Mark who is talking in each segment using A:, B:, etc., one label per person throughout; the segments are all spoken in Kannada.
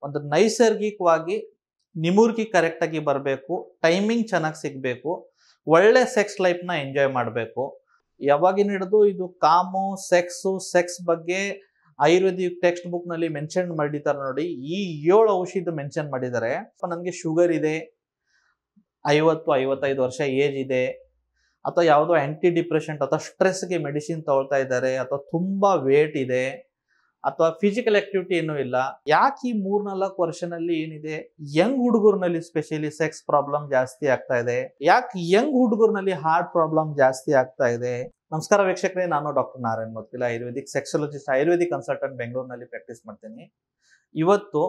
A: ಒಂದು ನೈಸರ್ಗಿಕವಾಗಿ ನಿಮೂರ್ಗಿ ಕರೆಕ್ಟ್ ಆಗಿ ಬರಬೇಕು, ಟೈಮಿಂಗ್ ಚೆನ್ನಾಗಿ ಸಿಗಬೇಕು, ಒಳ್ಳೆ ಸೆಕ್ಸ್ ಲೈಫ್ನ ಎಂಜಾಯ್ ಮಾಡಬೇಕು. ಯಾವಾಗಿನ ಹಿಡಿದು ಇದು ಕಾಮು ಸೆಕ್ಸ್ ಬಗ್ಗೆ ಆಯುರ್ವೇದಿಕ್ ಟೆಕ್ಸ್ಟ್ ಬುಕ್ ನಲ್ಲಿ ಮೆನ್ಷನ್ ಮಾಡಿದ್ದಾರೆ ನೋಡಿ. ಈ 7 ಔಷಧಿ ಮೆನ್ಷನ್ ಮಾಡಿದ್ದಾರೆ. ನನಗೆ ಶುಗರ್ ಇದೆ, 50-55 ವರ್ಷ ಏಜ್ ಇದೆ, ಅಥವಾ ಯಾವುದೋ ಆಂಟಿ ಡಿಪ್ರೆಷನ್ ಅಥವಾ ಸ್ಟ್ರೆಸ್ಗೆ ಮೆಡಿಸಿನ್ ತಗೊಳ್ತಾ ಇದ್ದಾರೆ, ಅಥವಾ ತುಂಬಾ ವೇಟ್ ಇದೆ, ಅಥವಾ ಫಿಸಿಕಲ್ ಆಕ್ಟಿವಿಟಿ ಏನೂ ಇಲ್ಲ. ಯಾಕೆ ಈ 3-4 ವರ್ಷನಲ್ಲಿ ಏನಿದೆ ಯಂಗ್ ಹುಡುಗರ್ನಲ್ಲಿ ಸ್ಪೆಷಲಿ ಸೆಕ್ಸ್ ಪ್ರಾಬ್ಲಮ್ ಜಾಸ್ತಿ ಆಗ್ತಾ ಇದೆ? ಯಾಕೆ ಯಂಗ್ ಹುಡುಗರ್ನಲ್ಲಿ ಹಾರ್ಟ್ ಪ್ರಾಬ್ಲಮ್ ಜಾಸ್ತಿ ಆಗ್ತಾ ಇದೆ? ನಮಸ್ಕಾರ ವೀಕ್ಷಕರೇ, ನಾನು ಡಾಕ್ಟರ್ ನಾರಾಯಣ್ ಮೊದಲ ಆಯುರ್ವೇದಿಕ್ ಸೆಕ್ಸಾಲಜಿಸ್ಟ್, ಆಯುರ್ವೇದಿಕ್ ಕನ್ಸಲ್ಟೆಂಟ್ ಬೆಂಗಳೂರಿನಲ್ಲಿ ಪ್ರಾಕ್ಟೀಸ್ ಮಾಡ್ತೀನಿ. ಇವತ್ತು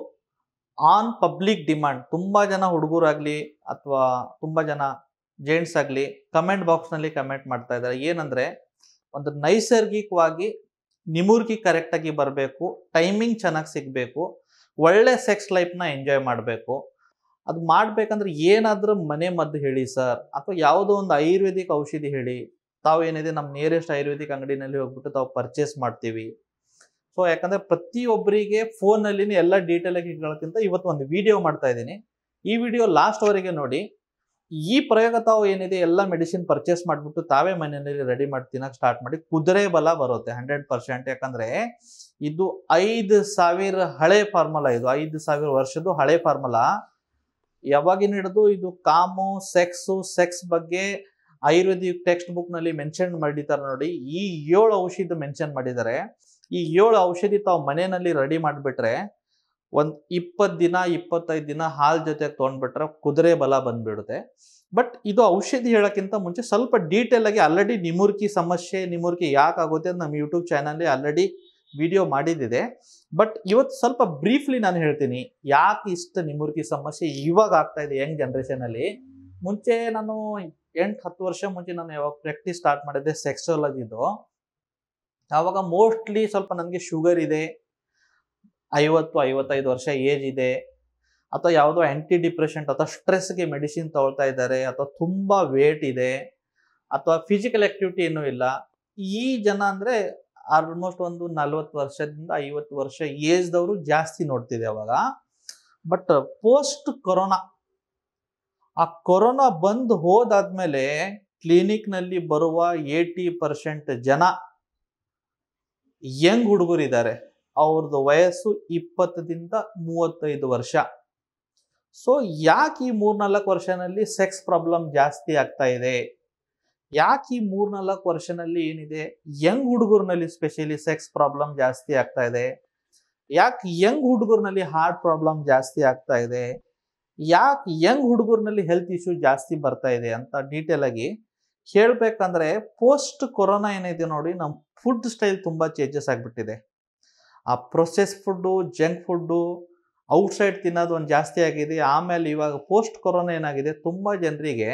A: ಆನ್ ಪಬ್ಲಿಕ್ ಡಿಮಾಂಡ್ ತುಂಬಾ ಜನ ಹುಡುಗರಾಗ್ಲಿ ಅಥವಾ ತುಂಬಾ ಜನ ಜೆಂಟ್ಸ್ ಆಗಲಿ ಕಮೆಂಟ್ ಬಾಕ್ಸ್ ನಲ್ಲಿ ಕಮೆಂಟ್ ಮಾಡ್ತಾ ಇದ್ದಾರೆ. ಏನಂದ್ರೆ, ಒಂದು ನೈಸರ್ಗಿಕವಾಗಿ ನಿಮೂರ್ಗಿ ಕರೆಕ್ಟ್ ಆಗಿ ಬರಬೇಕು, ಟೈಮಿಂಗ್ ಚೆನ್ನಾಗಿ ಸಿಗಬೇಕು, ಒಳ್ಳೆ ಸೆಕ್ಸ್ ಲೈಫ್ನ ಎಂಜಾಯ್ ಮಾಡಬೇಕು. ಅದು ಮಾಡ್ಬೇಕಂದ್ರೆ ಏನಾದ್ರೂ ಮನೆ ಮದ್ದು ಹೇಳಿ ಸರ್, ಅಥವಾ ಯಾವುದೋ ಒಂದು ಆಯುರ್ವೇದಿಕ್ ಔಷಧಿ ಹೇಳಿ. ತಾವು ಏನಿದೆ ನಮ್ಮ ನಿಯರೆಸ್ಟ್ ಆಯುರ್ವೇದಿಕ್ ಅಂಗಡಿನಲ್ಲಿ ಹೋಗ್ಬಿಟ್ಟು ತಾವು ಪರ್ಚೇಸ್ ಮಾಡ್ತೀವಿ. ಸೊ ಯಾಕಂದ್ರೆ ಪ್ರತಿಯೊಬ್ಬರಿಗೆ ಫೋನಲ್ಲಿ ಎಲ್ಲ ಡೀಟೇಲ್ ಆಗಿ ಹೇಳೋಕ್ಕಿಂತ ಇವತ್ತು ಒಂದು ವಿಡಿಯೋ ಮಾಡ್ತಾ ಇದ್ದೀನಿ. ಈ ವಿಡಿಯೋ ಲಾಸ್ಟ್ ವರೆಗೆ ನೋಡಿ. ಈ ಪ್ರಯೋಗ ತಾವು ಏನಿದೆ ಎಲ್ಲ ಮೆಡಿಸಿನ್ ಪರ್ಚೇಸ್ ಮಾಡಿಬಿಟ್ಟು ತಾವೇ ಮನೆಯಲ್ಲಿ ರೆಡಿ ಮಾಡಿ ತಿನ್ನಕ್ಕೆ ಸ್ಟಾರ್ಟ್ ಮಾಡಿ, ಕುದುರೆ ಬಲ ಬರುತ್ತೆ 100%. ಯಾಕಂದ್ರೆ ಇದು 5,000 ಹಳೆ ಫಾರ್ಮುಲಾ, ಇದು 5,000 ವರ್ಷದ ಹಳೆ ಫಾರ್ಮುಲಾ. ಯಾವಾಗಿನ ಹಿಡಿದು ಇದು ಕಾಮು ಸೆಕ್ಸ್ ಬಗ್ಗೆ ಆಯುರ್ವೇದಿಕ್ ಟೆಕ್ಸ್ಟ್ ಬುಕ್ ನಲ್ಲಿ ಮೆನ್ಷನ್ ಮಾಡಿದ್ದಾರೆ ನೋಡಿ. ಈ 7 ಔಷಧಿ ಮೆನ್ಷನ್ ಮಾಡಿದ್ದಾರೆ. ಈ 7 ಔಷಧಿ ತಾವು ಮನೆಯಲ್ಲಿ ರೆಡಿ ಮಾಡಿಬಿಟ್ರೆ ಒಂದ್ 20 ದಿನ 25 ದಿನ ಹಾಲ್ ಜೊತೆಗೆ ತೊಗೊಂಡ್ಬಿಟ್ರೆ ಕುದುರೆ ಬಲ ಬಂದ್ಬಿಡುತ್ತೆ. ಬಟ್ ಇದು ಔಷಧಿ ಹೇಳಕ್ಕಿಂತ ಮುಂಚೆ ಸ್ವಲ್ಪ ಡೀಟೇಲ್ ಆಗಿ ಆಲ್ರೆಡಿ ನಿಮೂರ್ಗಿ ಯಾಕಾಗುತ್ತೆ ಅಂತ ನಮ್ಮ ಯೂಟ್ಯೂಬ್ ಚಾನಲ್ ಆಲ್ರೆಡಿ ವಿಡಿಯೋ ಮಾಡಿದ್ದಿದೆ. ಬಟ್ ಇವತ್ತು ಸ್ವಲ್ಪ ಬ್ರೀಫ್ಲಿ ನಾನು ಹೇಳ್ತೀನಿ ಯಾಕೆ ಇಷ್ಟ ನಿಮೂರ್ಗಿ ಸಮಸ್ಯೆ ಇವಾಗ ಆಗ್ತಾ ಇದೆ ಯಂಗ್ ಜನರೇಷನ್ ಅಲ್ಲಿ. ಮುಂಚೆ ನಾನು 8-10 ವರ್ಷ ಮುಂಚೆ ನಾನು ಯಾವಾಗ ಪ್ರಾಕ್ಟೀಸ್ ಸ್ಟಾರ್ಟ್ ಮಾಡಿದ್ದೆ ಸೆಕ್ಸಾಲಜಿದು, ಆವಾಗ ಮೋಸ್ಟ್ಲಿ ಸ್ವಲ್ಪ ನನಗೆ ಶುಗರ್ ಇದೆ, 50-55 ವರ್ಷ ಏಜ್ ಇದೆ, ಅಥವಾ ಯಾವುದೋ ಆಂಟಿ ಡಿಪ್ರೆಷನ್ ಅಥವಾ ಸ್ಟ್ರೆಸ್ಗೆ ಮೆಡಿಸಿನ್ ತಗೊಳ್ತಾ ಇದ್ದಾರೆ, ಅಥವಾ ತುಂಬಾ ವೇಟ್ ಇದೆ, ಅಥವಾ ಫಿಸಿಕಲ್ ಆಕ್ಟಿವಿಟಿ ಏನೂ ಇಲ್ಲ. ಈ ಜನ ಅಂದ್ರೆ ಆಲ್ಮೋಸ್ಟ್ ಒಂದು 40 ವರ್ಷದಿಂದ 50 ವರ್ಷ ಏಜ್ದವರು ಜಾಸ್ತಿ ನೋಡ್ತಿದೆ ಅವಾಗ. ಬಟ್ ಪೋಸ್ಟ್ ಕೊರೋನಾ, ಆ ಕೊರೋನಾ ಬಂದು ಹೋದಾದ್ಮೇಲೆ ಕ್ಲಿನಿಕ್ ನಲ್ಲಿ ಬರುವ 80% ಜನ ಯಂಗ್ ಹುಡುಗರಿದ್ದಾರೆ. ಅವ್ರದ್ದು ವಯಸ್ಸು 20ದಿಂದ 35 ವರ್ಷ. ಸೊ ಯಾಕೆ ಈ 3-4 ವರ್ಷನಲ್ಲಿ ಸೆಕ್ಸ್ ಪ್ರಾಬ್ಲಮ್ ಜಾಸ್ತಿ ಆಗ್ತಾ ಇದೆ? ಯಾಕೆ ಈ 3-4 ವರ್ಷನಲ್ಲಿ ಏನಿದೆ ಯಂಗ್ ಹುಡುಗರ್ನಲ್ಲಿ ಸ್ಪೆಷಲಿ ಸೆಕ್ಸ್ ಪ್ರಾಬ್ಲಮ್ ಜಾಸ್ತಿ ಆಗ್ತಾ ಇದೆ? ಯಾಕೆ ಯಂಗ್ ಹುಡುಗರ್ನಲ್ಲಿ ಹಾರ್ಟ್ ಪ್ರಾಬ್ಲಮ್ ಜಾಸ್ತಿ ಆಗ್ತಾ ಇದೆ? ಯಾಕೆ ಯಂಗ್ ಹುಡುಗರ್ನಲ್ಲಿ ಹೆಲ್ತ್ ಇಶ್ಯೂ ಜಾಸ್ತಿ ಬರ್ತಾ ಇದೆ ಅಂತ ಡೀಟೇಲ್ ಆಗಿ ಹೇಳ್ಬೇಕಂದ್ರೆ, ಪೋಸ್ಟ್ ಕೊರೋನಾ ಏನಿದೆ ನೋಡಿ, ನಮ್ಮ ಫುಡ್ ಸ್ಟೈಲ್ ತುಂಬಾ ಚೇಂಜಸ್ ಆಗ್ಬಿಟ್ಟಿದೆ. ಆ process food, junk food, outside ತಿನ್ನೋದು ಒಂದು ಜಾಸ್ತಿ ಆಗಿದೆ. ಆಮೇಲೆ ಇವಾಗ ಪೋಸ್ಟ್ ಕೊರೋನಾ ಏನಾಗಿದೆ, ತುಂಬಾ ಜನರಿಗೆ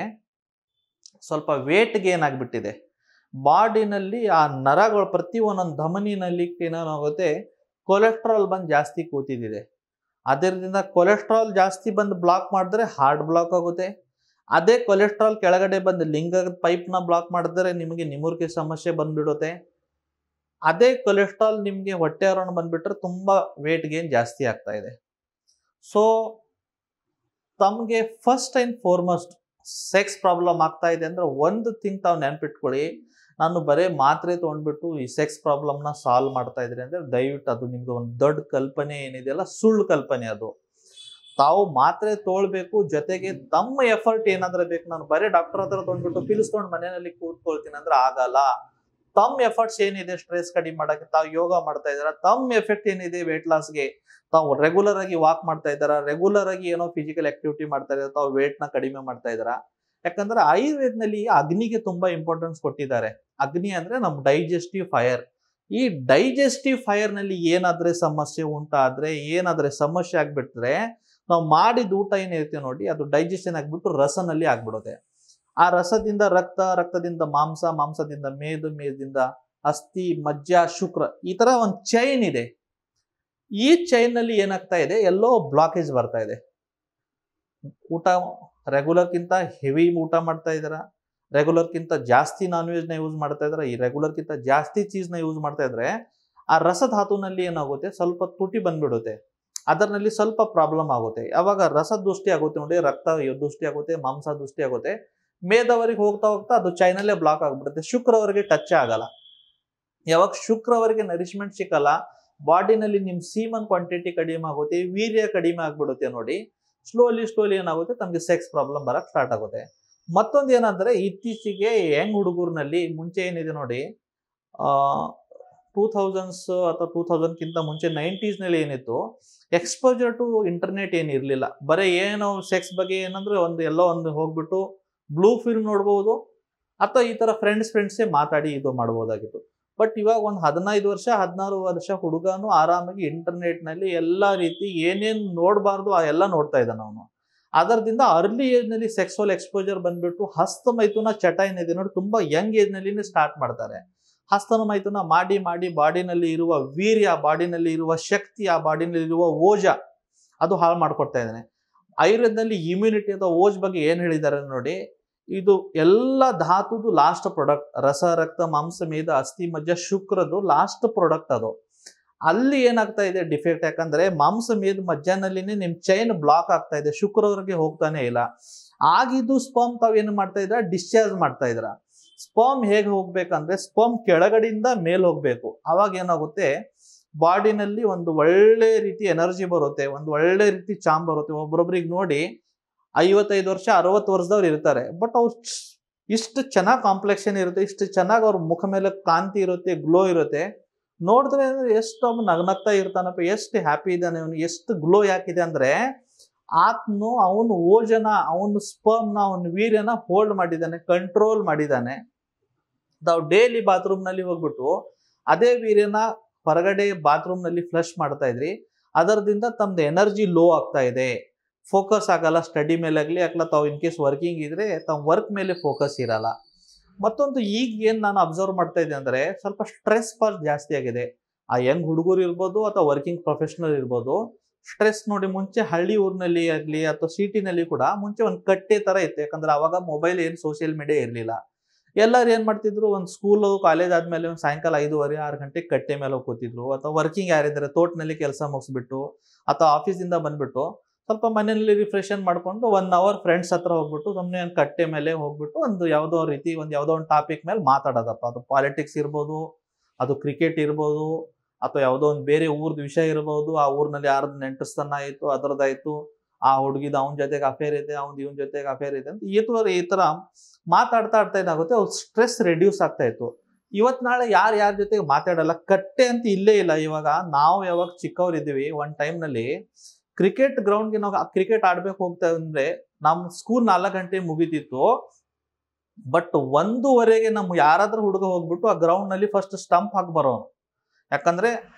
A: ಸ್ವಲ್ಪ ವೇಟ್ ಗೇನ್ ಆಗಿಬಿಟ್ಟಿದೆ. ಬಾಡಿನಲ್ಲಿ ಆ ನರಗಳು ಪ್ರತಿ ಒಂದೊಂದು ಧಮನಿನಲ್ಲಿ ಏನಾಗುತ್ತೆ, ಕೊಲೆಸ್ಟ್ರಾಲ್ ಬಂದು ಜಾಸ್ತಿ ಕೂತಿದೆ. ಅದರಿಂದ ಕೊಲೆಸ್ಟ್ರಾಲ್ ಜಾಸ್ತಿ ಬಂದು ಬ್ಲಾಕ್ ಮಾಡಿದ್ರೆ ಹಾರ್ಟ್ ಬ್ಲಾಕ್ ಆಗುತ್ತೆ. ಅದೇ ಕೊಲೆಸ್ಟ್ರಾಲ್ ಕೆಳಗಡೆ ಬಂದು ಲಿಂಗದ ಪೈಪ್ನ ಬ್ಲಾಕ್ ಮಾಡಿದ್ರೆ ನಿಮಗೆ ನಿಮೂರ್ಗಿ ಸಮಸ್ಯೆ ಬಂದ್ಬಿಡುತ್ತೆ. ಅದೇ ಕೊಲೆಸ್ಟ್ರಾಲ್ ನಿಮಗೆ ಹೊಟ್ಟೆ ಅರೌಂಡ್ ಬಂದ್ಬಿಟ್ರೆ ತುಂಬಾ ವೇಟ್ ಗೇನ್ ಜಾಸ್ತಿ ಆಗ್ತಾ ಇದೆ. ಸೊ ತಮಗೆ first and foremost sex problem ಆಗ್ತಾ ಇದೆ ಅಂದ್ರೆ ಒಂದು ಥಿಂಗ್ ತಾವು ನೆನ್ಪಿಟ್ಕೊಳ್ಳಿ, ನಾನು ಬರೇ ಮಾತ್ರೆ ತೊಗೊಂಡ್ಬಿಟ್ಟು ಈ ಸೆಕ್ಸ್ ಪ್ರಾಬ್ಲಮ್ನ ಸಾಲ್ವ್ ಮಾಡ್ತಾ ಇದ್ರಿ ಅಂದ್ರೆ ದಯವಿಟ್ಟು ಅದು ನಿಮ್ದು ಒಂದು ದೊಡ್ಡ ಕಲ್ಪನೆ ಏನಿದೆಯಲ್ಲ, ಸುಳ್ಳು ಕಲ್ಪನೆ ಅದು. ತಾವು ಮಾತ್ರೆ ತೊಗೊಳ್ಬೇಕು, ಜೊತೆಗೆ ತಮ್ಮ ಎಫರ್ಟ್ ಏನಾದ್ರೆ ಬೇಕು. ನಾನು ಬರೇ ಡಾಕ್ಟರ್ ಹತ್ರ ತೊಗೊಂಡ್ಬಿಟ್ಟು ಪಿಲ್ಸ್ ತೊಗೊಂಡು ಮನೆಯಲ್ಲಿ ಕೂತ್ಕೊಳ್ತೀನಿ ಅಂದ್ರೆ ಆಗಲ್ಲ. ತಮ್ಮ ಎಫರ್ಟ್ಸ್ ಏನಿದೆ ಸ್ಟ್ರೆಸ್ ಕಡಿಮೆ ಮಾಡಕ್ಕೆ, ತಾವು ಯೋಗ ಮಾಡ್ತಾ ಇದ್ದಾರಾ, ತಮ್ಮ ಎಫೆಕ್ಟ್ ಏನಿದೆ ವೇಟ್ ಲಾಸ್ಗೆ, ತಾವು ರೆಗ್ಯುಲರ್ ಆಗಿ ವಾಕ್ ಮಾಡ್ತಾ ಇದ್ದಾರಾ, ರೆಗ್ಯುಲರ್ ಆಗಿ ಏನೋ ಫಿಸಿಕಲ್ ಆಕ್ಟಿವಿಟಿ ಮಾಡ್ತಾ ಇದ್ದಾರೆ, ತಾವು ವೇಟ್ ನ ಕಡಿಮೆ ಮಾಡ್ತಾ ಇದ್ದಾರಾ. ಯಾಕಂದ್ರೆ ಆಯುರ್ವೇದನಲ್ಲಿ ಅಗ್ನಿಗೆ ತುಂಬಾ ಇಂಪಾರ್ಟೆನ್ಸ್ ಕೊಟ್ಟಿದ್ದಾರೆ. ಅಗ್ನಿ ಅಂದ್ರೆ ನಮ್ ಡೈಜೆಸ್ಟಿವ್ ಫೈರ್. ಈ ಡೈಜೆಸ್ಟಿವ್ ಫೈರ್ ನಲ್ಲಿ ಏನಾದ್ರೆ ಸಮಸ್ಯೆ ಉಂಟಾದ್ರೆ, ಏನಾದ್ರೆ ಸಮಸ್ಯೆ ಆಗ್ಬಿಟ್ರೆ, ನಾವು ಮಾಡಿದ ಊಟ ಏನಿರುತ್ತೆ ನೋಡಿ, ಅದು ಡೈಜೆಷನ್ ಆಗ್ಬಿಟ್ಟು ರಸನಲ್ಲಿ ಆಗ್ಬಿಡುತ್ತೆ. ಆ ರಸದಿಂದ ರಕ್ತದಿಂದ ಮಾಂಸದಿಂದ ಮೇದದಿಂದ ಅಸ್ಥಿ, ಮಜ್ಜ, ಶುಕ್ರ, ಈ ತರ ಒಂದು ಚೈನ್ ಇದೆ. ಈ ಚೈನ್ ನಲ್ಲಿ ಏನಾಗ್ತಾ ಇದೆ, ಎಲ್ಲೋ ಬ್ಲಾಕೇಜ್ ಬರ್ತಾ ಇದೆ. ಊಟ ರೆಗ್ಯುಲರ್ಗಿಂತ ಹೆವಿ ಊಟ ಮಾಡ್ತಾ ಇದ್ದಾರಾ, ರೆಗ್ಯುಲರ್ಗಿಂತ ಜಾಸ್ತಿ ನಾನ್ ವೆಜ್ ನ ಯೂಸ್ ಮಾಡ್ತಾ ಇದ್ದಾರೆ, ಈ ರೆಗ್ಯುಲರ್ಗಿಂತ ಜಾಸ್ತಿ ಚೀಸ್ ನ ಯೂಸ್ ಮಾಡ್ತಾ ಇದ್ರೆ ಆ ರಸಧಾತುನಲ್ಲಿ ಏನಾಗುತ್ತೆ, ಸ್ವಲ್ಪ ತುಟಿ ಬಂದ್ಬಿಡುತ್ತೆ. ಅದರಲ್ಲಿ ಸ್ವಲ್ಪ ಪ್ರಾಬ್ಲಮ್ ಆಗುತ್ತೆ. ಯಾವಾಗ ರಸ ದೃಷ್ಟಿ ಆಗುತ್ತೆ ನೋಡಿ, ರಕ್ತ ದೃಷ್ಟಿ ಆಗುತ್ತೆ, ಮಾಂಸ ದೃಷ್ಟಿ ಆಗುತ್ತೆ, ಮೇದವರೆಗೆ ಹೋಗ್ತಾ ಹೋಗ್ತಾ ಅದು ಚೈನಲ್ಲೇ ಬ್ಲಾಕ್ ಆಗ್ಬಿಡುತ್ತೆ, ಶುಕ್ರವರೆಗೆ ಟಚ್ ಆಗಲ್ಲ. ಯಾವಾಗ ಶುಕ್ರವರೆಗೆ ನರಿಶ್ಮೆಂಟ್ ಸಿಕ್ಕಲ್ಲ, ಬಾಡಿನಲ್ಲಿ ನಿಮ್ ಸೀಮನ್ ಕ್ವಾಂಟಿಟಿ ಕಡಿಮೆ ಆಗುತ್ತೆ, ವೀರ್ಯ ಕಡಿಮೆ ಆಗ್ಬಿಡುತ್ತೆ ನೋಡಿ, ಸ್ಲೋಲಿ ಏನಾಗುತ್ತೆ, ತಮಗೆ ಸೆಕ್ಸ್ ಪ್ರಾಬ್ಲಮ್ ಬರಕ್ ಸ್ಟಾರ್ಟ್ ಆಗುತ್ತೆ. ಮತ್ತೊಂದು ಏನಂದ್ರೆ, ಇತ್ತೀಚೆಗೆ ಯಂಗ್ ಹುಡುಗರ್ನಲ್ಲಿ ಮುಂಚೆ ಏನಿದೆ ನೋಡಿ, 2000s ಅಥವಾ 2000ಕ್ಕಿಂತ ಮುಂಚೆ 90s ನಲ್ಲಿ ಏನಿತ್ತು, ಎಕ್ಸ್ಪೋಜರ್ ಟು ಇಂಟರ್ನೆಟ್ ಏನಿರ್ಲಿಲ್ಲ. ಬರೀ ಏನೋ ಸೆಕ್ಸ್ ಬಗ್ಗೆ ಏನಂದ್ರೆ ಎಲ್ಲೋ ಒಂದು ಹೋಗ್ಬಿಟ್ಟು ಬ್ಲೂ ಫಿಲ್ಮ್ ನೋಡ್ಬೋದು, ಅಥವಾ ಈ ತರ ಫ್ರೆಂಡ್ಸೇ ಮಾತಾಡಿ ಇದು ಮಾಡ್ಬೋದಾಗಿತ್ತು. ಬಟ್ ಇವಾಗ ಒಂದು 15 ವರ್ಷ 16 ವರ್ಷ ಹುಡುಗನು ಆರಾಮಾಗಿ ಇಂಟರ್ನೆಟ್ ನಲ್ಲಿ ಎಲ್ಲಾ ರೀತಿ ಏನೇನ್ ನೋಡಬಾರ್ದು ಆ ಎಲ್ಲ ನೋಡ್ತಾ ಇದ್ದಾನೆ ಅವನು. ಅದರಿಂದ ಅರ್ಲಿ ಏಜ್ ನಲ್ಲಿ ಸೆಕ್ಸುವಲ್ ಎಕ್ಸ್ಪೋಜರ್ ಬಂದ್ಬಿಟ್ಟು ಹಸ್ತಮೈಥುನ ಚಟ ಏನಿದೆ ನೋಡಿ, ತುಂಬಾ ಯಂಗ್ ಏಜ್ ನಲ್ಲಿ ಸ್ಟಾರ್ಟ್ ಮಾಡ್ತಾರೆ. ಹಸ್ತಮೈಥುನ ಮಾಡಿ ಬಾಡಿನಲ್ಲಿ ಇರುವ ವೀರ್ಯ, ಬಾಡಿನಲ್ಲಿ ಇರುವ ಶಕ್ತಿ, ಆ ಬಾಡಿನಲ್ಲಿ ಇರುವ ಓಜ ಅದು ಹಾಳು ಮಾಡ್ಕೊಡ್ತಾ ಇದ್ದಾನೆ. ಆಯುರ್ವೇದದಲ್ಲಿ ಇಮ್ಯುನಿಟಿ ಅಥವಾ ಓಜ್ ಬಗ್ಗೆ ಏನ್ ಹೇಳಿದ್ದಾರೆ ನೋಡಿ, ಇದು ಎಲ್ಲ ಧಾತುದು ಲಾಸ್ಟ್ ಪ್ರಾಡಕ್ಟ್. ರಸ, ರಕ್ತ, ಮಾಂಸ, ಮೇದ, ಅಸ್ಥಿ, ಮಜ್ಜ, ಶುಕ್ರದು ಲಾಸ್ಟ್ ಪ್ರಾಡಕ್ಟ್ ಅದು. ಅಲ್ಲಿ ಏನಾಗ್ತಾ ಇದೆ ಡಿಫೆಕ್ಟ್, ಯಾಕಂದ್ರೆ ಮಾಂಸ, ಮೇದ, ಮಜ್ಜನಲ್ಲಿನೇ ನಿಮ್ ಚೈನ್ ಬ್ಲಾಕ್ ಆಗ್ತಾ ಇದೆ, ಶುಕ್ರವರೆಗೆ ಹೋಗ್ತಾನೆ ಇಲ್ಲ. ಆಗಿದ್ದು ಸ್ಪರ್ಮ್ ತಾವ್ ಏನ್ ಮಾಡ್ತಾ ಇದ್ರ, ಡಿಸ್ಚಾರ್ಜ್ ಮಾಡ್ತಾ ಇದ್ರ. ಸ್ಪರ್ಮ್ ಹೇಗೆ ಹೋಗ್ಬೇಕಂದ್ರೆ, ಸ್ಪರ್ಮ್ ಕೆಳಗಡೆಯಿಂದ ಮೇಲ್ ಹೋಗ್ಬೇಕು. ಅವಾಗ ಏನಾಗುತ್ತೆ, ಬಾಡಿನಲ್ಲಿ ಒಂದು ಒಳ್ಳೆ ರೀತಿ ಎನರ್ಜಿ ಬರುತ್ತೆ, ಒಂದು ಒಳ್ಳೆ ರೀತಿ ಚಾಮ್ ಬರುತ್ತೆ. ಒಬ್ಬೊಬ್ರಿಗೆ ನೋಡಿ 55 ವರ್ಷ 60 ವರ್ಷದವ್ರು ಇರ್ತಾರೆ, ಬಟ್ ಅವ್ರು ಇಷ್ಟು ಚೆನ್ನಾಗಿ ಕಾಂಪ್ಲೆಕ್ಷನ್ ಇರುತ್ತೆ, ಇಷ್ಟು ಚೆನ್ನಾಗಿ ಅವ್ರ ಮುಖ ಮೇಲೆ ಕಾಂತಿ ಇರುತ್ತೆ, ಗ್ಲೋ ಇರುತ್ತೆ. ನೋಡಿದ್ರೆ ಎಷ್ಟು ಅವ್ನು ನಗ್ನಗ್ತಾ ಇರ್ತಾನಪ್ಪ, ಎಷ್ಟು ಹ್ಯಾಪಿ ಇದ್ದಾನೆ ಅವನು, ಎಷ್ಟು ಗ್ಲೋ ಯಾಕಿದೆ ಅಂದ್ರೆ ಅವನು ಓಜನ, ಅವನು ಸ್ಪರ್ಮ್ನ, ಅವನ ವೀರ್ಯನ ಹೋಲ್ಡ್ ಮಾಡಿದ್ದಾನೆ, ಕಂಟ್ರೋಲ್ ಮಾಡಿದ್ದಾನೆ. ನಾವು ಡೈಲಿ ಬಾತ್ರೂಮ್ ನಲ್ಲಿ ಹೋಗ್ಬಿಟ್ಟು ಅದೇ ವೀರ್ಯನ ಹೊರಗಡೆ ಬಾತ್ರೂಮ್ ನಲ್ಲಿ ಫ್ಲಶ್ ಮಾಡ್ತಾ ಇದ್ರಿ, ಅದರದಿಂದ ತಮ್ದು ಎನರ್ಜಿ ಲೋ ಆಗ್ತಾ ಇದೆ, ಫೋಕಸ್ ಆಗಲ್ಲ ಸ್ಟಡಿ ಮೇಲೆ ಆಗಲಿ, ಯಾಕಲ್ಲ ತಾವು ಇನ್ ಕೇಸ್ ವರ್ಕಿಂಗ್ ಇದ್ರೆ ತಾವು ವರ್ಕ್ ಮೇಲೆ ಫೋಕಸ್ ಇರಲ್ಲ. ಮತ್ತೊಂದು ಈಗ ಏನ್ ನಾನು ಅಬ್ಸರ್ವ್ ಮಾಡ್ತಾ ಇದ್ದೆ ಅಂದ್ರೆ, ಸ್ವಲ್ಪ ಸ್ಟ್ರೆಸ್ ಪಾರ್ಟ್ ಜಾಸ್ತಿ ಆಗಿದೆ. ಆ ಯಂಗ್ ಹುಡುಗರು ಇರ್ಬೋದು ಅಥವಾ ವರ್ಕಿಂಗ್ ಪ್ರೊಫೆಷನಲ್ ಇರ್ಬೋದು, ಸ್ಟ್ರೆಸ್ ನೋಡಿ, ಮುಂಚೆ ಹಳ್ಳಿ ಊರಿನಲ್ಲಿ ಆಗ್ಲಿ ಅಥವಾ ಸಿಟಿನಲ್ಲಿ ಕೂಡ ಮುಂಚೆ ಒಂದು ಕಟ್ಟೆ ತರ ಇತ್ತು. ಯಾಕಂದ್ರೆ ಅವಾಗ ಮೊಬೈಲ್ ಏನ್ ಸೋಷಿಯಲ್ ಮೀಡಿಯಾ ಇರ್ಲಿಲ್ಲ. ಎಲ್ಲರೂ ಏನ್ ಮಾಡ್ತಿದ್ರು, ಒಂದು ಸ್ಕೂಲ್ ಕಾಲೇಜ್ ಆದ್ಮೇಲೆ ಒಂದು ಸಾಯಂಕಾಲ 5:30 6 ಗಂಟೆಗೆ ಕಟ್ಟೆ ಮೇಲೆ ಹೋಗಿ ಕೂತಿದ್ರು. ಅಥವಾ ವರ್ಕಿಂಗ್ ಯಾರಿದ್ದಾರೆ ತೋಟನಲ್ಲಿ ಕೆಲಸ ಮುಗಿಸ್ಬಿಟ್ಟು ಅಥವಾ ಆಫೀಸಿಂದ ಬಂದ್ಬಿಟ್ಟು ಸ್ವಲ್ಪ ಮನೆಯಲ್ಲಿ ರಿಫ್ರೆಶನ್ ಮಾಡ್ಕೊಂಡು 1 hour ಫ್ರೆಂಡ್ಸ್ ಹತ್ರ ಹೋಗ್ಬಿಟ್ಟು ಸುಮ್ಮನೆ ಒಂದು ಕಟ್ಟೆ ಮೇಲೆ ಹೋಗ್ಬಿಟ್ಟು ಒಂದು ಯಾವುದೋ ಒಂದು ಟಾಪಿಕ್ ಮೇಲೆ ಮಾತಾಡೋದಪ್ಪ. ಅದು ಪಾಲಿಟಿಕ್ಸ್ ಇರ್ಬೋದು, ಅದು ಕ್ರಿಕೆಟ್ ಇರ್ಬೋದು, ಅಥವಾ ಯಾವುದೋ ಒಂದು ಬೇರೆ ಊರ್ದು ವಿಷಯ ಇರ್ಬೋದು. ಆ ಊರಿನಲ್ಲಿ ಯಾರ್ದು ನೆಂಟಸ್ತನ ಆಯ್ತು, ಅದರದಾಯ್ತು, ಆ ಹುಡುಗಿದ ಅವನ ಜೊತೆಗೆ ಅಫೇರ್ ಇದೆ, ಇವನ್ ಜೊತೆಗೆ ಅಫೇರ್ ಇದೆ ಅಂತ ಈ ತರ ಮಾತಾಡ್ತಾ ಏನಾಗುತ್ತೆ, ಅವ್ರ ಸ್ಟ್ರೆಸ್ ರೆಡ್ಯೂಸ್ ಆಗ್ತಾ ಇತ್ತು. ಇವತ್ ನಾಳೆ ಯಾರ ಜೊತೆಗೆ ಮಾತಾಡಲ್ಲ, ಕಟ್ಟೆ ಅಂತ ಇಲ್ಲೇ ಇಲ್ಲ. ಇವಾಗ ನಾವು ಯಾವಾಗ ಚಿಕ್ಕವ್ರು ಇದ್ದೀವಿ, ಒಂದ್ ಟೈಮ್ ನಲ್ಲಿ ಕ್ರಿಕೆಟ್ ಗ್ರೌಂಡ್ಗೆ ನಾವು ಕ್ರಿಕೆಟ್ ಆಡ್ಬೇಕು ಹೋಗ್ತಾ ಅಂದ್ರೆ ನಮ್ ಸ್ಕೂಲ್ 4 ಗಂಟೆ ಮುಗಿತಿತ್ತು. ಬಟ್ 1:15ಗೆ ನಮ್ ಯಾರಾದ್ರೂ ಹುಡುಗ ಹೋಗ್ಬಿಟ್ಟು ಆ ಗ್ರೌಂಡ್ ನಲ್ಲಿ ಫಸ್ಟ್ ಸ್ಟಂಪ್ ಹಾಕಿ ಬರೋನು. ಯಾಕಂದ್ರೆ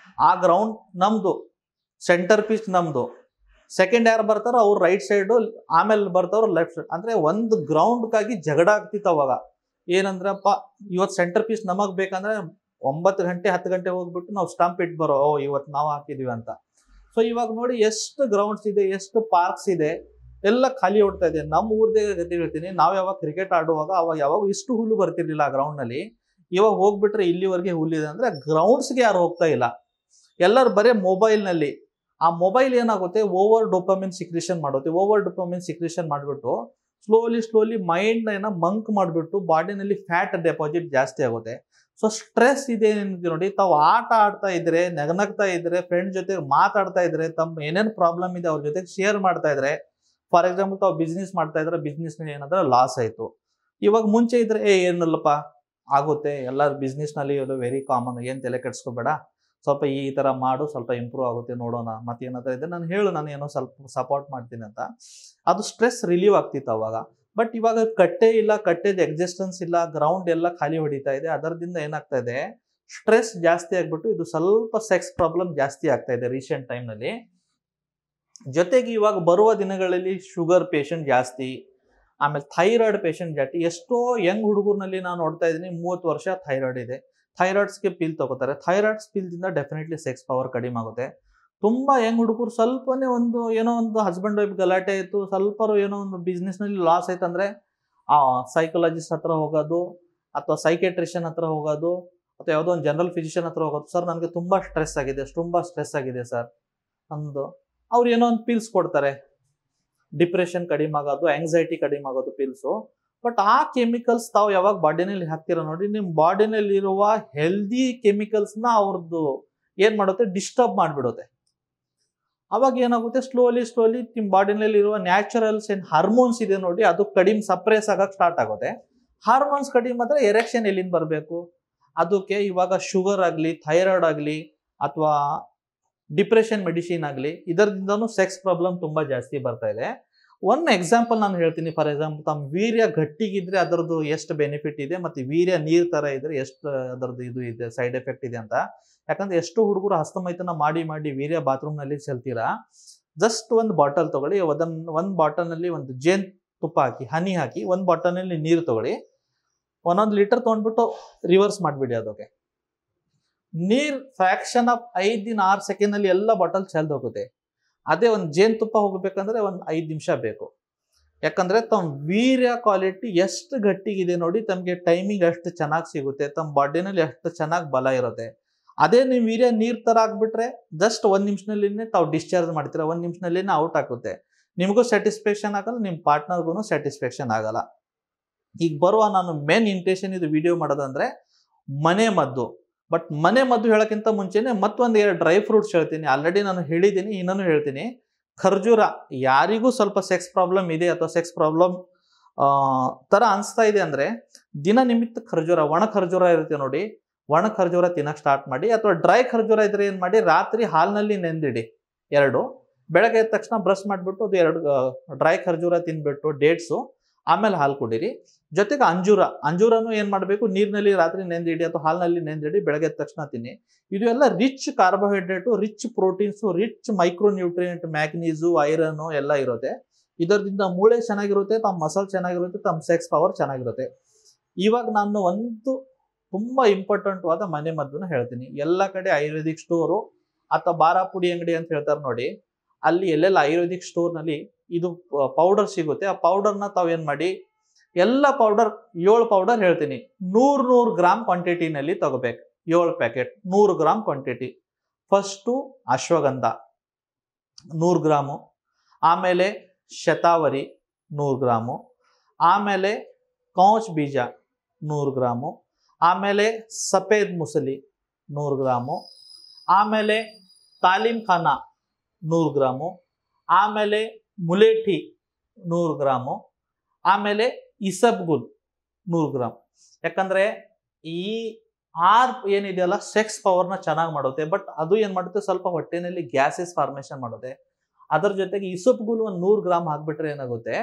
A: ಆ ಗ್ರೌಂಡ್ ನಮ್ದು, ಸೆಂಟರ್ ಪಿಚ್ ನಮ್ದು, ಸೆಕೆಂಡ್ ಯಾರು ಬರ್ತಾರೋ ಅವ್ರು ರೈಟ್ ಸೈಡ್, ಆಮೇಲೆ ಬರ್ತಾರೋ ಲೆಫ್ಟ್ ಸೈಡ್. ಅಂದ್ರೆ ಒಂದು ಗ್ರೌಂಡ್ಗಾಗಿ ಜಗಳ ಆಗ್ತಿತ್ತು ಅವಾಗ. ಏನಂದ್ರಪ್ಪ, ಇವತ್ತು ಸೆಂಟರ್ ಪೀಸ್ ನಮಗ್ ಬೇಕಂದ್ರೆ 9 ಗಂಟೆ 10 ಗಂಟೆ ಹೋಗ್ಬಿಟ್ಟು ನಾವು ಸ್ಟಂಪ್ ಇಟ್ಟು ಬರೋ, ಇವತ್ತು ನಾವು ಹಾಕಿದೀವಿ ಅಂತ. ಸೊ ಇವಾಗ ನೋಡಿ ಎಷ್ಟು ಗ್ರೌಂಡ್ಸ್ ಇದೆ, ಎಷ್ಟು ಪಾರ್ಕ್ಸ್ ಇದೆ, ಎಲ್ಲ ಖಾಲಿ ಓಡ್ತಾ ಇದೆ. ನಮ್ಮ ಊರ್ದೇ ಗತಿ ಹೇಳ್ತೀನಿ, ನಾವು ಯಾವಾಗ ಕ್ರಿಕೆಟ್ ಆಡುವಾಗ ಅವಾಗ ಯಾವಾಗ ಇಷ್ಟು ಹುಲ್ಲು ಬರ್ತಿರ್ಲಿಲ್ಲ ಆ ಗ್ರೌಂಡ್ ನಲ್ಲಿ. ಇವಾಗ ಹೋಗ್ಬಿಟ್ರೆ ಇಲ್ಲಿವರೆಗೆ ಹುಲ್ಲಿದೆ. ಅಂದ್ರೆ ಗ್ರೌಂಡ್ಸ್ಗೆ ಯಾರು ಹೋಗ್ತಾ ಇಲ್ಲ, ಎಲ್ಲರೂ ಬರೀ ಮೊಬೈಲ್ ನಲ್ಲಿ. ಆ ಮೊಬೈಲ್ ಏನಾಗುತ್ತೆ, ಓವರ್ ಡೋಪಾಮಿನ್ ಸಿಕ್ರೇಷನ್ ಮಾಡುತ್ತೆ. ಓವರ್ ಡೋಪಾಮಿನ್ ಸಿಕ್ರೇಷನ್ ಮಾಡಿಬಿಟ್ಟು ಸ್ಲೋಲಿ ಮೈಂಡ್ ಮಂಕ್ ಮಾಡಿಬಿಟ್ಟು ಬಾಡಿನಲ್ಲಿ ಫ್ಯಾಟ್ ಡೆಪಾಸಿಟ್ ಜಾಸ್ತಿ ಆಗುತ್ತೆ. ಸೊ ಸ್ಟ್ರೆಸ್ ಇದೆ ನೋಡಿ, ತಾವು ಆಟ ಆಡ್ತಾ ಇದ್ರೆ, ನಗನಗ್ತಾ ಇದ್ರೆ, ಫ್ರೆಂಡ್ ಜೊತೆ ಮಾತಾಡ್ತಾ ಇದ್ರೆ, ತಮ್ಮ ಏನೇನು ಪ್ರಾಬ್ಲಮ್ ಇದೆ ಅವ್ರ ಜೊತೆಗೆ ಶೇರ್ ಮಾಡ್ತಾ ಇದ್ರೆ, ಫಾರ್ ಎಕ್ಸಾಂಪಲ್ ತಾವು ಬಿಸ್ನೆಸ್ ಮಾಡ್ತಾ ಇದ್ರೆ, ಬಿಸ್ನೆಸ್ ನಲ್ಲಿ ಏನಾದ್ರೆ ಲಾಸ್ ಆಯ್ತು. ಇವಾಗ ಮುಂಚೆ ಇದ್ರೆ ಏನಲ್ಲಪ್ಪ ಆಗುತ್ತೆ, ಎಲ್ಲರ ಬಿಸ್ನೆಸ್ ನಲ್ಲಿ ವೆರಿ ಕಾಮನ್, ಏನ್ ತಲೆ ಕೆಡ್ಸ್ಕೋಬೇಡ, ಸ್ವಲ್ಪ ಈ ತರ ಮಾಡು, ಸ್ವಲ್ಪ ಇಂಪ್ರೂವ್ ಆಗುತ್ತೆ ನೋಡೋಣ, ಮತ್ತೇನಾದ್ರೂ ಇದೆ ನಾನು ಏನೋ ಸ್ವಲ್ಪ ಸಪೋರ್ಟ್ ಮಾಡ್ತೀನಿ ಅಂತ. ಅದು ಸ್ಟ್ರೆಸ್ ರಿಲೀವ್ ಆಗ್ತಿತ್ತು ಅವಾಗ. ಬಟ್ ಇವಾಗ ಕಟ್ಟೆ ಇಲ್ಲ, ಕಟ್ಟೆದ ಎಕ್ಸಿಸ್ಟೆನ್ಸ್ ಇಲ್ಲ, ಗ್ರೌಂಡ್ ಎಲ್ಲ ಖಾಲಿ ಹೊಡಿತಾ ಇದೆ. ಅದರದಿಂದ ಏನಾಗ್ತಾ ಇದೆ, ಸ್ಟ್ರೆಸ್ ಜಾಸ್ತಿ ಆಗ್ಬಿಟ್ಟು ಇದು ಸ್ವಲ್ಪ ಸೆಕ್ಸ್ ಪ್ರಾಬ್ಲಮ್ ಜಾಸ್ತಿ ಆಗ್ತಾ ಇದೆ ರೀಸೆಂಟ್ ಟೈಮ್ ನಲ್ಲಿ. ಜೊತೆಗೆ ಇವಾಗ ಬರುವ ದಿನಗಳಲ್ಲಿ ಶುಗರ್ ಪೇಷಂಟ್ ಜಾಸ್ತಿ, ಆಮೇಲೆ ಥೈರಾಯ್ಡ್ ಪೇಷಂಟ್ ಜಾಸ್ತಿ. ಎಷ್ಟೋ ಯಂಗ್ ಹುಡುಗರ್ನಲ್ಲಿ ನಾನು ನೋಡ್ತಾ ಇದ್ದೀನಿ, 30 ವರ್ಷ ಥೈರಾಯ್ಡ್ ಇದೆ, ಥೈರಾಯ್ಡ್ಸ್ಗೆ ಪಿಲ್ ತಗೋತಾರೆ. ಥೈರಾಯ್ಡ್ಸ್ ಪಿಲ್ದಿಂದ ಡೆಫಿನೆಟ್ಲಿ ಸೆಕ್ಸ್ ಪವರ್ ಕಡಿಮೆ ಆಗುತ್ತೆ. ತುಂಬಾ ಯಂಗ್ ಹುಡುಗರು ಸ್ವಲ್ಪನೇ ಏನೋ ಒಂದು ಹಸ್ಬೆಂಡ್ ವೈಫ್ ಗಲಾಟೆ ಆಯ್ತು, ಸ್ವಲ್ಪ ಏನೋ ಒಂದು ಬಿಸ್ನೆಸ್ ನಲ್ಲಿ ಲಾಸ್ ಆಯ್ತು ಅಂದ್ರೆ ಆ ಸೈಕಾಲಜಿಸ್ಟ್ ಹತ್ರ ಹೋಗೋದು, ಅಥವಾ ಸೈಕೆಟ್ರಿಷಿಯನ್ ಹತ್ರ ಹೋಗೋದು, ಅಥವಾ ಯಾವುದೋ ಒಂದು ಜನರಲ್ ಫಿಸಿಷಿಯನ್ ಹತ್ರ ಹೋಗೋದು. ಸರ್ ನನಗೆ ತುಂಬಾ ಸ್ಟ್ರೆಸ್ ಆಗಿದೆ ಸರ್, ನಮ್ದು ಅವ್ರು ಏನೋ ಒಂದು ಪಿಲ್ಸ್ ಕೊಡ್ತಾರೆ, ಡಿಪ್ರೆಷನ್ ಕಡಿಮೆ ಆಗೋದು, ಆಂಗ್ಸೈಟಿ ಕಡಿಮೆ ಆಗೋದು ಪಿಲ್ಸು. ಬಟ್ ಆ ಕೆಮಿಕಲ್ಸ್ ತಾವು ಯಾವಾಗ ಬಾಡಿನಲ್ಲಿ ಹಾಕ್ತೀರ ನೋಡಿ, ನಿಮ್ಮ ಬಾಡಿನಲ್ಲಿ ಇರುವ ಹೆಲ್ದಿ ಕೆಮಿಕಲ್ಸ್ನ ಅವ್ರದ್ದು ಏನ್ ಮಾಡುತ್ತೆ, ಡಿಸ್ಟರ್ಬ್ ಮಾಡಿಬಿಡುತ್ತೆ. ಅವಾಗ ಏನಾಗುತ್ತೆ, ಸ್ಲೋಲಿ ನಿಮ್ಮ ಬಾಡಿನಲ್ಲಿ ಇರುವ ನ್ಯಾಚುರಲ್ಸ್ ಏನ್ ಹಾರ್ಮೋನ್ಸ್ ಇದೆ ನೋಡಿ, ಅದು ಕಡಿಮೆ ಸಪ್ರೆಸ್ ಆಗಕ್ಕೆ ಸ್ಟಾರ್ಟ್ ಆಗುತ್ತೆ. ಹಾರ್ಮೋನ್ಸ್ ಕಡಿಮೆ ಆದ್ರೆ ಎರೆಕ್ಷನ್ ಎಲ್ಲಿಂದ ಬರಬೇಕು? ಅದಕ್ಕೆ ಇವಾಗ ಶುಗರ್ ಆಗಲಿ, ಥೈರಾಯ್ಡ್ ಆಗಲಿ, ಅಥವಾ ಡಿಪ್ರೆಷನ್ ಮೆಡಿಸಿನ್ ಆಗಲಿ, ಇದರಿಂದನೂ ಸೆಕ್ಸ್ ಪ್ರಾಬ್ಲಮ್ ತುಂಬಾ ಜಾಸ್ತಿ ಬರ್ತಾ ಇದೆ. ಒಂದು ಎಕ್ಸಾಂಪಲ್ ನಾನು ಹೇಳ್ತೀನಿ. ಫಾರ್ ಎಕ್ಸಾಂಪಲ್, ತಮ್ಮ ವೀರ್ಯ ಗಟ್ಟಿಗಿದ್ರೆ ಅದರದ್ದು ಎಷ್ಟು ಬೆನಿಫಿಟ್ ಇದೆ, ಮತ್ತೆ ವೀರ್ಯ ನೀರ್ ತರ ಇದ್ರೆ ಎಷ್ಟು ಅದರದ್ದು ಇದು ಇದೆ, ಸೈಡ್ ಎಫೆಕ್ಟ್ ಇದೆ ಅಂತ. ಯಾಕಂದ್ರೆ ಎಷ್ಟು ಹುಡುಗರು ಹಸ್ತಮೈಥುನ ಮಾಡಿ ವೀರ್ಯ ಬಾತ್ರೂಮ್ ನಲ್ಲಿ ಚೆಲ್ತೀರಾ. ಜಸ್ಟ್ ಒಂದು ಬಾಟಲ್ ತಗೊಳ್ಳಿ, ಒಂದು ಬಾಟಲ್ ನಲ್ಲಿ ಒಂದು ಜೇನ್ ತುಪ್ಪ ಹಾಕಿ, ಹನಿ ಹಾಕಿ, ಒಂದು ಬಾಟಲ್ ನಲ್ಲಿ ನೀರು ತಗೊಳ್ಳಿ, 1 ಲೀಟರ್ ತಗೊಂಡ್ಬಿಟ್ಟು ರಿವರ್ಸ್ ಮಾಡ್ಬಿಡಿ. ಅದಕ್ಕೆ ನೀರ್ ಫ್ರಾಕ್ಷನ್ ಆಫ್ 5 ದಿನ 6 ಸೆಕೆಂಡ್ ನಲ್ಲಿ ಎಲ್ಲ ಬಾಟಲ್ ಚೆಲ್ದು ಹೋಗುತ್ತೆ. ಅದೇ ಒಂದು ಜೇನ್ ತುಪ್ಪ ಹೋಗ್ಬೇಕಂದ್ರೆ ಒಂದು 5 ನಿಮಿಷ ಬೇಕು. ಯಾಕಂದ್ರೆ ತಮ್ಮ ವೀರ್ಯ ಕ್ವಾಲಿಟಿ ಎಷ್ಟು ಗಟ್ಟಿಗಿದೆ ನೋಡಿ, ತಮಗೆ ಟೈಮಿಂಗ್ ಅಷ್ಟು ಚೆನ್ನಾಗಿ ಸಿಗುತ್ತೆ, ತಮ್ಮ ಬಾಡಿನಲ್ಲಿ ಅಷ್ಟು ಚೆನ್ನಾಗಿ ಬಲ ಇರುತ್ತೆ. ಅದೇ ನೀವು ವೀರ್ಯ ನೀರ್ ತರ ಆಗ್ಬಿಟ್ರೆ ಜಸ್ಟ್ 1 ನಿಮಿಷನಲ್ಲಿನೇ ತಾವು ಡಿಸ್ಚಾರ್ಜ್ ಮಾಡ್ತೀರಾ, 1 ನಿಮಿಷನಲ್ಲಿನೇ ಔಟ್ ಆಗುತ್ತೆ. ನಿಮಗೂ ಸ್ಯಾಟಿಸ್ಫ್ಯಾಕ್ಷನ್ ಆಗಲ್ಲ, ನಿಮ್ಮ ಪಾರ್ಟ್ನರ್ಗೂ ಸ್ಯಾಟಿಸ್ಫ್ಯಾಕ್ಷನ್ ಆಗಲ್ಲ. ಈಗ ಬರುವ ನಾನು ಮೇನ್ ಇಂಟೆನ್ಷನ್ ಇದು ವಿಡಿಯೋ ಮಾಡೋದಂದ್ರೆ ಮನೆ ಮದ್ದು. ಬಟ್ ಮನೆ ಮದ್ದು ಹೇಳಕ್ಕಿಂತ ಮುಂಚೆನೆ ಮತ್ತೊಂದು 2 ಡ್ರೈ ಫ್ರೂಟ್ಸ್ ಹೇಳ್ತೀನಿ. ಆಲ್ರೆಡಿ ನಾನು ಹೇಳಿದ್ದೀನಿ, ಇನ್ನೂ ಹೇಳ್ತೀನಿ. ಖರ್ಜೂರ, ಯಾರಿಗೂ ಸ್ವಲ್ಪ ಸೆಕ್ಸ್ ಪ್ರಾಬ್ಲಮ್ ಇದೆ ಅಥವಾ ಸೆಕ್ಸ್ ಪ್ರಾಬ್ಲಮ್ ತರ ಅನಿಸ್ತಾ ಇದೆ ಅಂದ್ರೆ ದಿನ ನಿಮಿತ್ತ ಖರ್ಜೂರ, ಒಣ ಖರ್ಜೂರ ಇರುತ್ತೆ ನೋಡಿ, ಒಣ ಖರ್ಜೂರ ತಿನ್ನಕ್ ಸ್ಟಾರ್ಟ್ ಮಾಡಿ. ಅಥವಾ ಡ್ರೈ ಖರ್ಜೂರ ಇದ್ರೆ ಏನ್ ಮಾಡಿ, ರಾತ್ರಿ ಹಾಲ್ನಲ್ಲಿ ನೆಂದಿಡಿ 2, ಬೆಳಗ್ಗೆ ಎದ್ದ ತಕ್ಷಣ ಬ್ರಷ್ ಮಾಡಿಬಿಟ್ಟು ಅದು 2 ಡ್ರೈ ಖರ್ಜೂರ ತಿನ್ಬಿಟ್ಟು ಡೇಟ್ಸು, ಆಮೇಲೆ ಹಾಲು ಕುಡೀರಿ. ಜೊತೆಗೆ ಅಂಜೂರನು ಏನ್ ಮಾಡಬೇಕು, ನೀರಿನಲ್ಲಿ ರಾತ್ರಿ ನೆಂದಿಡಿ ಅಥವಾ ಹಾಲ್ನಲ್ಲಿ ನೆಂದಿಡಿ, ಬೆಳಗ್ಗೆ ಎದ್ದ ತಕ್ಷಣ ತಿನ್ನಿ. ಇದು ಎಲ್ಲ rich carbohydrate, rich proteins, rich micro nutrient, magnesium, iron ಎಲ್ಲ ಇರುತ್ತೆ. ಇದರಿಂದ ಮೂಳೆ ಚೆನ್ನಾಗಿರುತ್ತೆ, ತಮ್ಮ ಮಸಲ್ ಚೆನ್ನಾಗಿರುತ್ತೆ, ತಮ್ಮ ಸೆಕ್ಸ್ ಪವರ್ ಚೆನ್ನಾಗಿರುತ್ತೆ. ಇವಾಗ ನಾನು ಒಂದು ತುಂಬಾ ಇಂಪಾರ್ಟೆಂಟ್ ಆದ ಮನೆ ಮದ್ದನ್ನ ಹೇಳ್ತೀನಿ. ಎಲ್ಲ ಕಡೆ ಆಯುರ್ವೇದಿಕ್ ಸ್ಟೋರು ಅಥವಾ ಬಾರಾ ಪುಡಿ ಅಂಗಡಿ ಅಂತ ಹೇಳ್ತಾರೆ ನೋಡಿ, ಅಲ್ಲಿ ಎಲ್ಲೆಲ್ಲ ಆಯುರ್ವೇದಿಕ್ ಸ್ಟೋರ್ ನಲ್ಲಿ ಇದು ಪೌಡರ್ ಸಿಗುತ್ತೆ. ಆ ಪೌಡರ್ನ ತಾವು ಏನ್ ಮಾಡಿ, ಎಲ್ಲ ಪೌಡರ್ 7 ಪೌಡರ್ ಹೇಳ್ತೀನಿ, 100 ಗ್ರಾಮ್ ಕ್ವಾಂಟಿಟಿನಲ್ಲಿ ತಗೋಬೇಕು. 7 packet 100 gram quantity. First ashwagandha 100 gram, ಆಮೇಲೆ ಶತಾವರಿ 100 ಗ್ರಾಮು, ಆಮೇಲೆ ಕೌಚ್ ಬೀಜ 100 ಗ್ರಾಮು, ಆಮೇಲೆ ಸಫೇದ್ ಮುಸಲಿ 100 ಗ್ರಾಮು, ಆಮೇಲೆ ತಾಲೀಮ್ ಖಾನ 100 ಗ್ರಾಮು, ಆಮೇಲೆ ಮುಲೇಠಿ 100 ಗ್ರಾಮು, ಆಮೇಲೆ ಇಸಬ್ಗುಲ್ 100 ಗ್ರಾಮ್. ಯಾಕಂದ್ರೆ ಈ 6 ಏನಿದೆಯಲ್ಲ ಸೆಕ್ಸ್ ಪವರ್ನ ಚೆನ್ನಾಗಿ ಮಾಡುತ್ತೆ. ಬಟ್ ಅದು ಏನ್ ಮಾಡುತ್ತೆ, ಸ್ವಲ್ಪ ಹೊಟ್ಟೆನಲ್ಲಿ ಗ್ಯಾಸಸ್ ಫಾರ್ಮೇಶನ್ ಮಾಡುತ್ತೆ. ಅದರ ಜೊತೆಗೆ ಇಸಬ್ಗುಲ್ 100 ಗ್ರಾಮ್ ಹಾಕ್ಬಿಟ್ರೆ ಏನಾಗುತ್ತೆ,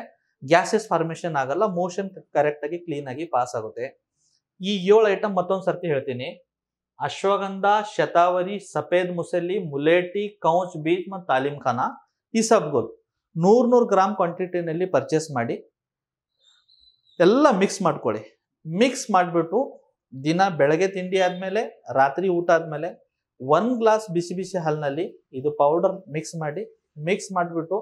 A: ಗ್ಯಾಸಸ್ ಫಾರ್ಮೇಶನ್ ಆಗಲ್ಲ, ಮೋಷನ್ ಕರೆಕ್ಟ್ ಆಗಿ ಕ್ಲೀನ್ ಆಗಿ ಪಾಸ್ ಆಗುತ್ತೆ. ಈ 7 ಐಟಮ್ ಮತ್ತೊಂದು ಸರ್ತಿ ಹೇಳ್ತೀನಿ. ಅಶ್ವಗಂಧ, ಶತಾವರಿ, ಸಫೇದ್ ಮುಸಲಿ, ಮುಲೇಟಿ, ಕೌಚ್ ಬೀಜ್ ಮತ್ತು ತಾಲೀಮ್ ಖಾನ, ಇಸಬ್ಗುಲ್ 100 ಗ್ರಾಮ್ ಕ್ವಾಂಟಿಟಿನಲ್ಲಿ ಪರ್ಚೇಸ್ ಮಾಡಿ ಎಲ್ಲ ಮಿಕ್ಸ್ ಮಾಡ್ಕೊಳ್ಳಿ. ಮಿಕ್ಸ್ ಮಾಡಿಬಿಟ್ಟು ದಿನ ಬೆಳಗ್ಗೆ ತಿಂಡಿ ಆದ್ಮೇಲೆ, ರಾತ್ರಿ ಊಟ ಆದ್ಮೇಲೆ 1 ಗ್ಲಾಸ್ ಬಿಸಿ ಹಾಲಿನಲ್ಲಿ ಇದು ಪೌಡರ್ ಮಿಕ್ಸ್ ಮಾಡಿಬಿಟ್ಟು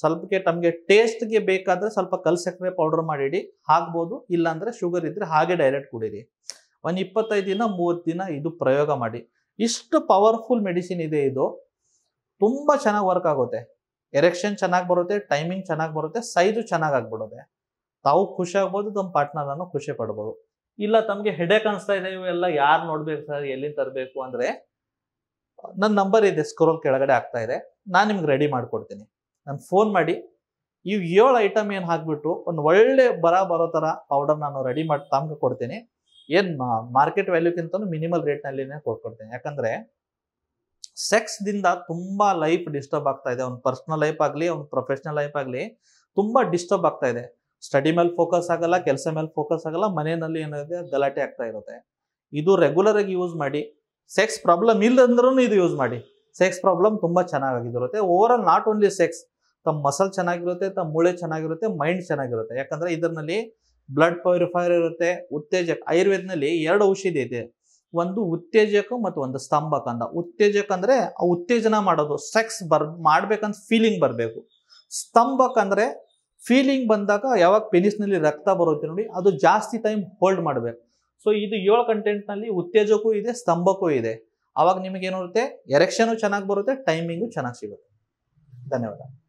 A: ಸ್ವಲ್ಪಕ್ಕೆ ತಮಗೆ ಟೇಸ್ಟ್ಗೆ ಬೇಕಾದ್ರೆ ಸ್ವಲ್ಪ ಕಲ್ ಸಕ್ಕರೆ ಪೌಡರ್ ಮಾಡಿಡಿ, ಹಾಕ್ಬೋದು. ಇಲ್ಲಾಂದ್ರೆ ಶುಗರ್ ಇದ್ರೆ ಹಾಗೆ ಡೈರೆಕ್ಟ್ ಕುಡೀರಿ. ಒಂದು 25 ದಿನ 30 ದಿನ ಇದು ಪ್ರಯೋಗ ಮಾಡಿ. ಇಷ್ಟು ಪವರ್ಫುಲ್ ಮೆಡಿಸಿನ್ ಇದೆ ಇದು. ತುಂಬಾ ಚೆನ್ನಾಗಿ ವರ್ಕ್ ಆಗುತ್ತೆ. ಎರೆಕ್ಷನ್ ಚೆನ್ನಾಗಿ ಬರುತ್ತೆ, ಟೈಮಿಂಗ್ ಚೆನ್ನಾಗಿ ಬರುತ್ತೆ, ಸೈಜು ಚೆನ್ನಾಗಿ ಆಗ್ಬಿಡುತ್ತೆ. ತಾವು ಖುಷಿ ಆಗ್ಬೋದು, ತಮ್ಮ ಪಾರ್ಟ್ನರ್ನು ಖುಷಿ ಪಡ್ಬೋದು. ಇಲ್ಲ ತಮಗೆ ಹೆಡೇಕ್ ಅನಿಸ್ತಾ ಇದೆ, ಇವೆಲ್ಲ ಯಾರು ನೋಡ್ಬೇಕು ಸರ್, ಎಲ್ಲಿಂದ ತರಬೇಕು ಅಂದ್ರೆ ನನ್ನ ನಂಬರ್ ಇದೆ, ಸ್ಕ್ರೋಲ್ ಕೆಳಗಡೆ ಆಗ್ತಾ ಇದೆ, ನಾನು ನಿಮ್ಗೆ ರೆಡಿ ಮಾಡ್ಕೊಡ್ತೀನಿ. ನಾನು ಫೋನ್ ಮಾಡಿ ಈ 7 ಐಟಮ್ ಏನು ಹಾಕ್ಬಿಟ್ಟು ಒಂದು ಒಳ್ಳೆ ಬರೋ ತರ ಪೌಡರ್ ನಾನು ರೆಡಿ ಮಾಡಿ ತಮ್ಗೆ ಕೊಡ್ತೀನಿ. ಏನ್ ಮಾರ್ಕೆಟ್ ವ್ಯಾಲ್ಯೂಕ್ಕಿಂತ ಮಿನಿಮಲ್ ರೇಟ್ನಲ್ಲಿನೇ ಕೊಡ್ಕೊಡ್ತೀನಿ. ಯಾಕಂದ್ರೆ ಸೆಕ್ಸ್ ದಿಂದ ತುಂಬಾ ಲೈಫ್ ಡಿಸ್ಟರ್ಬ್ ಆಗ್ತಾ ಇದೆ. ಅವ್ನ ಪರ್ಸನಲ್ ಲೈಫ್ ಆಗಲಿ, ಅವ್ನ ಪ್ರೊಫೆಷನಲ್ ಲೈಫ್ ಆಗಲಿ ತುಂಬಾ ಡಿಸ್ಟರ್ಬ್ ಆಗ್ತಾ ಇದೆ. ಸ್ಟಡಿ ಮೇಲೆ ಫೋಕಸ್ ಆಗಲ್ಲ, ಕೆಲಸ ಮೇಲೆ ಫೋಕಸ್ ಆಗಲ್ಲ, ಮನೆಯಲ್ಲಿ ಏನಿದೆ ಗಲಾಟೆ ಆಗ್ತಾ ಇರುತ್ತೆ. ಇದು ರೆಗ್ಯುಲರ್ ಆಗಿ ಯೂಸ್ ಮಾಡಿ. ಸೆಕ್ಸ್ ಪ್ರಾಬ್ಲಮ್ ಇಲ್ಲಂದ್ರೂ ಇದು ಯೂಸ್ ಮಾಡಿ. ಸೆಕ್ಸ್ ಪ್ರಾಬ್ಲಮ್ ತುಂಬಾ ಚೆನ್ನಾಗಿರುತ್ತೆ. Over all not only sex, ತಮ್ಮ ಮಸಲ್ ಚೆನ್ನಾಗಿರುತ್ತೆ, ತಮ್ಮ ಮೂಳೆ ಚೆನ್ನಾಗಿರುತ್ತೆ, ಮೈಂಡ್ ಚೆನ್ನಾಗಿರುತ್ತೆ. ಯಾಕಂದ್ರೆ ಇದರಲ್ಲಿ ಬ್ಲಡ್ ಪ್ಯೂರಿಫೈಯರ್ ಇರುತ್ತೆ, ಉತ್ತೇಜಕ. ಆಯುರ್ವೇದನಲ್ಲಿ 2 ಔಷಧಿ ಇದೆ, ಒಂದು ಉತ್ತೇಜಕ ಮತ್ತು ಒಂದು ಸ್ತಂಭಕ ಅಂತ. ಉತ್ತೇಜಕ ಅಂದ್ರೆ ಉತ್ತೇಜನ ಮಾಡೋದು, ಸೆಕ್ಸ್ ಮಾಡ್ಬೇಕಂತ ಫೀಲಿಂಗ್ ಬರಬೇಕು. ಸ್ತಂಭಕ ಅಂದ್ರೆ ಫೀಲಿಂಗ್ ಬಂದಾಗ ಯಾವಾಗ ಪೆನಿಸ್ನಲ್ಲಿ ರಕ್ತ ಬರುತ್ತೆ ನೋಡಿ, ಅದು ಜಾಸ್ತಿ ಟೈಮ್ ಹೋಲ್ಡ್ ಮಾಡಬೇಕು. ಸೊ ಇದು 7 ಕಂಟೆಂಟ್ ನಲ್ಲಿ ಉತ್ತೇಜಕೂ ಇದೆ, ಸ್ತಂಭಕೂ ಇದೆ. ಅವಾಗ ನಿಮಗೆ ಏನಿರುತ್ತೆ, ಎರೆಕ್ಷನು ಚೆನ್ನಾಗಿ ಬರುತ್ತೆ, ಟೈಮಿಂಗು ಚೆನ್ನಾಗಿ ಸಿಗುತ್ತೆ. ಧನ್ಯವಾದ.